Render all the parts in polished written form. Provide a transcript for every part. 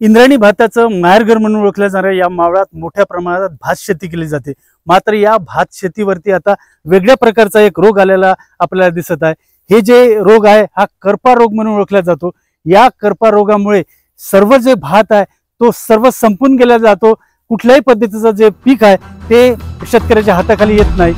इंद्रायणी भाताचं माहेरघर म्हणून ओळखल्या जाणाऱ्या या मावळात मोठ्या प्रमाणात भात शेती केली जाते। मात्र या भात शेतीवरती आता वेगळ्या प्रकारचा एक रोग आलेला आपल्याला दिसत आहे। हे जे रोग आहे हा करपा रोग म्हणून ओळखला जातो। या करपा रोगामुळे सर्व जे भात आहे तो सर्व संपून गेला जातो। कुठल्याही पद्धतीचं जे पीक आहे ते शेतकऱ्याच्या हाताखाली येत नाही।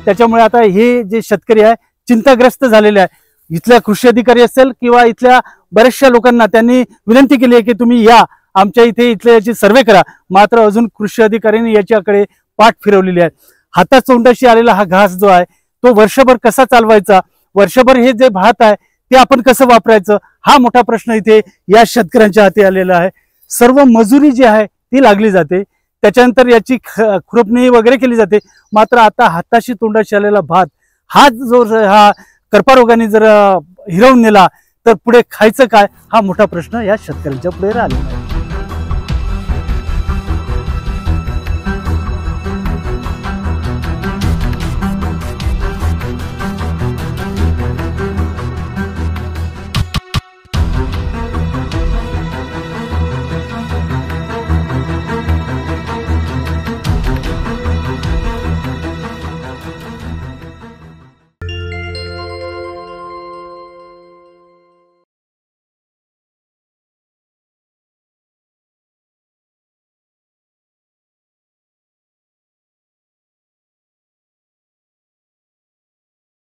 त्याच्यामुळे आता हे जे शेतकरी आहे चिंताग्रस्त झालेले आहे। इथल्या कृषी अधिकारी असेल किंवा इथल्या बऱ्याचशा लोकांना त्यांनी विनंती केली आहे की तुम्ही या आमच्या इथे इथल्या याची सर्वे करा, मात्र अजून कृषी अधिकाऱ्यांनी याच्याकडे पाठ फिरवलेली आहे। हातातोंडाशी आलेला हा घास जो आहे तो वर्षभर कसा चालवायचा, वर्षभर हे जे भात आहे ते आपण कसं वापरायचं, हा मोठा प्रश्न इथे या शेतकऱ्यांच्या हाती आलेला आहे। सर्व मजुरी जी आहे ती लागली जाते, त्याच्यानंतर याची खुरपणी वगैरे केली जाते, मात्र आता हाताशी तोंडाशी आलेला भात हा जो हा करपा रोगाने जर हिरावून नेला तर पुढे खायचं काय, हा मोठा प्रश्न या शेतकऱ्यांच्या पुढे राहिलेला आहे।